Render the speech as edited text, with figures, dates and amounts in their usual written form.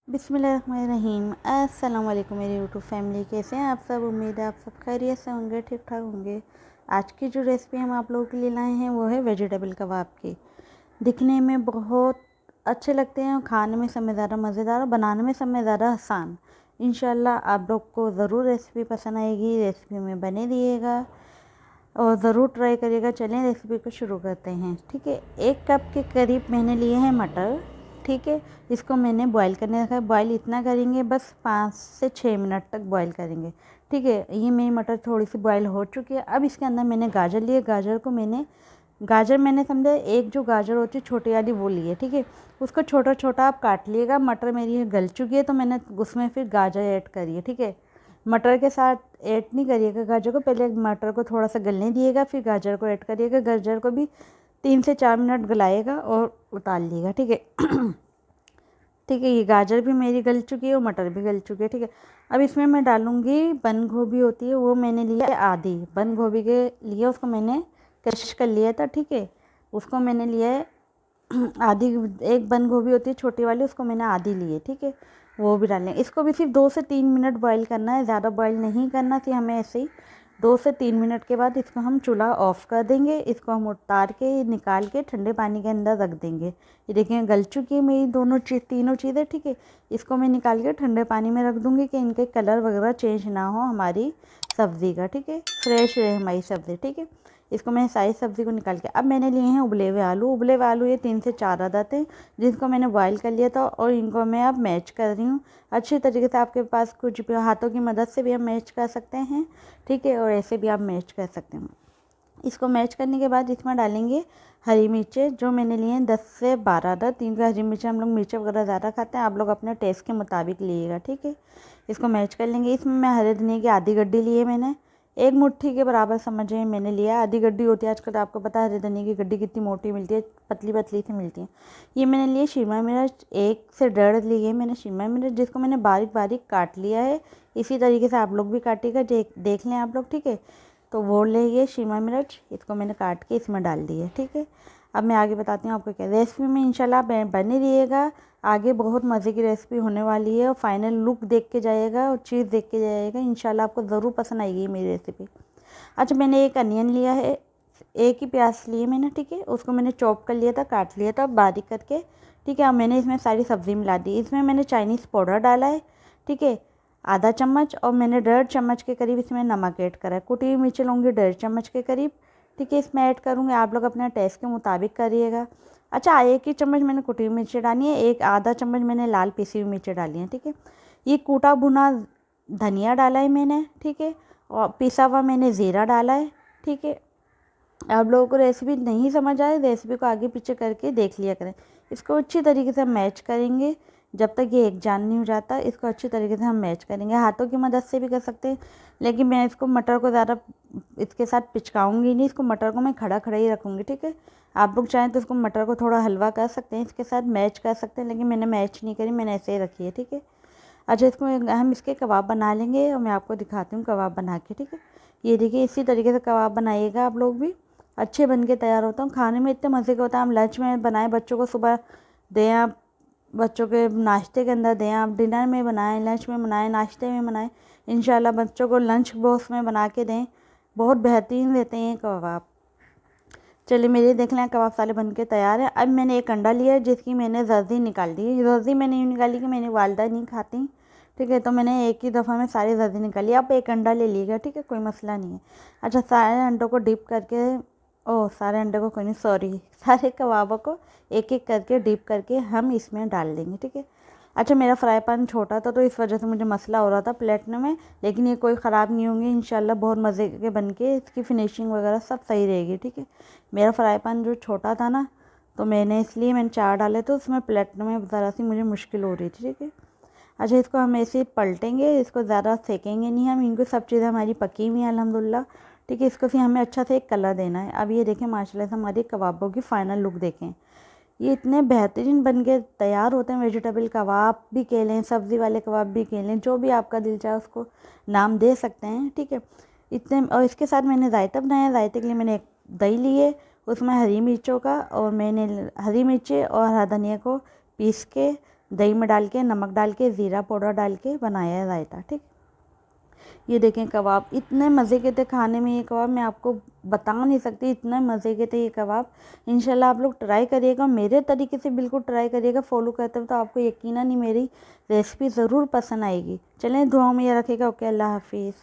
बिस्मिल्लाहिर्रहमानिर्रहीम। अस्सलाम वालेकुम मेरी यूट्यूब फैमिली, कैसे हैं आप सब। उम्मीद है आप सब खैरियत से होंगे, ठीक ठाक होंगे। आज की जो रेसिपी हम आप लोगों के लिए लाए हैं वो है वेजिटेबल कबाब की। दिखने में बहुत अच्छे लगते हैं और खाने में समय ज़्यादा मज़ेदार और बनाने में समय ज़्यादा आसान। इंशाल्लाह आप लोग को ज़रूर रेसिपी पसंद आएगी। रेसिपी में बने रहिएगा और ज़रूर ट्राई करिएगा। चलें रेसिपी को शुरू करते हैं। ठीक है, 1 कप के करीब मैंने लिए हैं मटर। ठीक है, इसको मैंने बॉईल करने रखा है। बॉईल इतना करेंगे, बस 5 से 6 मिनट तक बॉईल करेंगे। ठीक है, ये मेरी मटर थोड़ी सी बॉईल हो चुकी है। अब इसके अंदर मैंने गाजर लिए। गाजर मैंने समझा एक जो गाजर होती है छोटी वाली वो ली है। ठीक है, उसको छोटा छोटा आप काट लिएगा। मटर मेरी ये गल चुकी है तो मैंने उसमें फिर गाजर ऐड करी है। ठीक है, मटर के साथ ऐड नहीं करिएगा गाजर को, पहले मटर को थोड़ा सा गलने दिएगा, फिर गाजर को ऐड करिएगा। गाजर को भी 3 से 4 मिनट गलाएगा और उतार लिएगा। ठीक है ठीक है, ये गाजर भी मेरी गल चुकी है और मटर भी गल चुकी है। ठीक है, अब इसमें मैं डालूँगी बंद गोभी होती है, वो मैंने लिया है आधी। बंद गोभी के लिए उसको मैंने क्रश कर लिया था। ठीक है, उसको मैंने लिया है आधी। एक बंद गोभी होती है छोटी वाली, उसको मैंने आधी ली है। ठीक है, वो भी डालें। इसको भी सिर्फ 2 से 3 मिनट बॉईल करना है, ज़्यादा बॉईल नहीं करना थी हमें। ऐसे ही 2 से 3 मिनट के बाद इसको हम चूल्हा ऑफ़ कर देंगे। इसको हम उतार के निकाल के ठंडे पानी के अंदर रख देंगे। ये देखिए गल चुकी है मेरी तीनों चीज़ें। ठीक है, इसको मैं निकाल के ठंडे पानी में रख दूँगी कि इनके कलर वगैरह चेंज ना हो हमारी सब्ज़ी का। ठीक है, फ्रेश रहे हमारी सब्ज़ी। ठीक है, इसको मैं सारी सब्ज़ी को निकाल के, अब मैंने लिए हैं उबले हुए आलू। उबले हुए आलू ये 3 से 4 अदद हैं, जिनको मैंने बॉईल कर लिया था और इनको मैं अब मैच कर रही हूँ अच्छी तरीके से। आपके पास कुछ भी हाथों की मदद से भी हम मैच कर सकते हैं। ठीक है, और ऐसे भी आप मैच कर सकते हैं। इसको मैच करने के बाद इसमें डालेंगे हरी मिर्चें, जो मैंने लिए हैं 10 से 12 अदद। 3 हरी मिर्चें, हम लोग मिर्चें वगैरह ज़्यादा खाते हैं, आप लोग अपने टेस्ट के मुताबिक लीजिएगा। ठीक है, इसको मैच कर लेंगे। इसमें मैं हरे धनिया की आधी गड्डी ली है मैंने, 1 मुट्ठी के बराबर समझिए मैंने लिया। आधी गड्डी होती है, आजकल तो आपको पता है हरे धनिया की गड्डी कितनी मोटी मिलती है, पतली पतली सी मिलती है। ये मैंने लिए शिमला मिर्च, 1 से 1.5 लिए मैंने शिमला मिर्च, जिसको मैंने बारीक बारीक काट लिया है। इसी तरीके से आप लोग भी काटिएगा, देख लें आप लोग। ठीक है, तो वो लेंगे शिमला मिर्च, इसको मैंने काट के इसमें डाल दी है। ठीक है, अब मैं आगे बताती हूँ आपको क्या रेसिपी में। इंशाल्लाह बने रहिएगा, आगे बहुत मज़े की रेसिपी होने वाली है और फाइनल लुक देख के जाइएगा और चीज़ देख के जाइएगा। इंशाल्लाह आपको ज़रूर पसंद आएगी मेरी रेसिपी। अच्छा, मैंने एक अनियन लिया है, 1 ही प्याज लिए मैंने। ठीक है, उसको मैंने चॉप कर लिया था, काट लिया था बारीक करके। ठीक है, अब मैंने इसमें सारी सब्ज़ी मिला दी। इसमें मैंने चाइनीज़ पाउडर डाला है। ठीक है, आधा चम्मच, और मैंने 1.5 चम्मच के करीब इसमें नमक ऐड करा है। कुटी हुई मिर्च लूँगी 1.5 चम्मच के करीब। ठीक है, इसमें ऐड करूँगी, आप लोग अपने टेस्ट के मुताबिक करिएगा। अच्छा, 1 ही चम्मच मैंने कुटी हुई मिर्ची डाली है, आधा चम्मच मैंने लाल पिसी हुई मिर्ची डाली है। ठीक है, ये कूटा भुना धनिया डाला है मैंने। ठीक है, और पिसा हुआ मैंने ज़ीरा डाला है। ठीक है, आप लोगों को रेसिपी नहीं समझ आए, रेसिपी को आगे पीछे करके देख लिया करें। इसको अच्छी तरीके से मैच करेंगे जब तक ये एक जान नहीं हो जाता। इसको अच्छी तरीके से हम मैच करेंगे, हाथों की मदद से भी कर सकते हैं, लेकिन मैं इसको मटर को ज़्यादा इसके साथ पिचकाऊंगी नहीं। इसको मटर को मैं खड़ा खड़ा ही रखूँगी। ठीक है, आप लोग चाहें तो इसको मटर को थोड़ा हलवा कर सकते हैं, इसके साथ मैच कर सकते हैं, लेकिन मैंने मैच नहीं करी, मैंने ऐसे ही रखी है। ठीक है, अच्छा, इसको हम इसके कबाब बना लेंगे और मैं आपको दिखाती हूँ कबाब बना के। ठीक है, ये देखिए इसी तरीके से कबाब बनाइएगा आप लोग भी, अच्छे बन के तैयार होता हूँ। खाने में इतने मज़े का होता है। हम लंच में बनाएं, बच्चों को सुबह दें आप, बच्चों के नाश्ते के अंदर दें आप, डिनर में बनाएं, लंच में बनाएं, नाश्ते में बनाएं। इंशाल्लाह बच्चों को लंच बॉक्स में बना के दें, बहुत बेहतरीन रहते हैं कबाब। चलिए मेरे देख लें कबाब साले बन के तैयार है। अब मैंने एक अंडा लिया है, जिसकी मैंने जर्दी निकाल दी है। जर्दी मैंने यूँ निकाली कि मेरी वालदा नहीं खाती। ठीक है, तो मैंने एक ही दफ़ा में सारी जर्दी निकाली। आप एक अंडा ले लीजिएगा। ठीक है, कोई मसला नहीं है। अच्छा, सारे अंडों को डिप करके, सारे अंडे को कोई नहीं, सॉरी, सारे कबाबों को एक एक करके डिप करके हम इसमें डाल देंगे। ठीक है, अच्छा, मेरा फ्राई पैन छोटा था तो इस वजह से मुझे मसला हो रहा था प्लेटने में, लेकिन ये कोई ख़राब नहीं होंगे इंशाल्लाह, बहुत मज़े के बन के इसकी फिनिशिंग वगैरह सब सही रहेगी। ठीक है, मेरा फ्राई पैन जो छोटा था ना, तो मैंने 4 डाले तो उसमें प्लेटने में ज़रा सी मुझे मुश्किल हो रही थी। ठीक है, अच्छा, इसको हम ऐसे ही पलटेंगे, इसको ज़्यादा सेकेंगे नहीं हम, इनको सब चीज़ें हमारी पकी हुई हैं अल्हम्दुलिल्लाह। ठीक है, इसको फिर हमें अच्छा से एक कलर देना है। अब ये देखें माशाल्लाह से हमारी कबाबों की फ़ाइनल लुक देखें, ये इतने बेहतरीन बन के तैयार होते हैं। वेजिटेबल कबाब भी कह लें, सब्ज़ी वाले कबाब भी कह लें, जो भी आपका दिल चाहे उसको नाम दे सकते हैं। ठीक है, इतने, और इसके साथ मैंने रायता बनाया। रायते के लिए मैंने एक दही लिए, उसमें हरी मिर्चों का, और मैंने हरी मिर्चें और हरा धनिया को पीस के दही में डाल के, नमक डाल के, ज़ीरा पाउडर डाल के बनाया है रायता। ठीक, ये देखें कबाब इतने मज़े के थे खाने में। ये कबाब मैं आपको बता नहीं सकती, इतने मज़े के थे ये कबाब। इंशाल्लाह आप लोग ट्राई करिएगा, मेरे तरीके से बिल्कुल ट्राई करिएगा, फॉलो करते हो तो आपको यकीनन ही मेरी रेसिपी ज़रूर पसंद आएगी। चलें, दुआओं में याद रखिएगा। ओके, अल्लाह हाफिज़।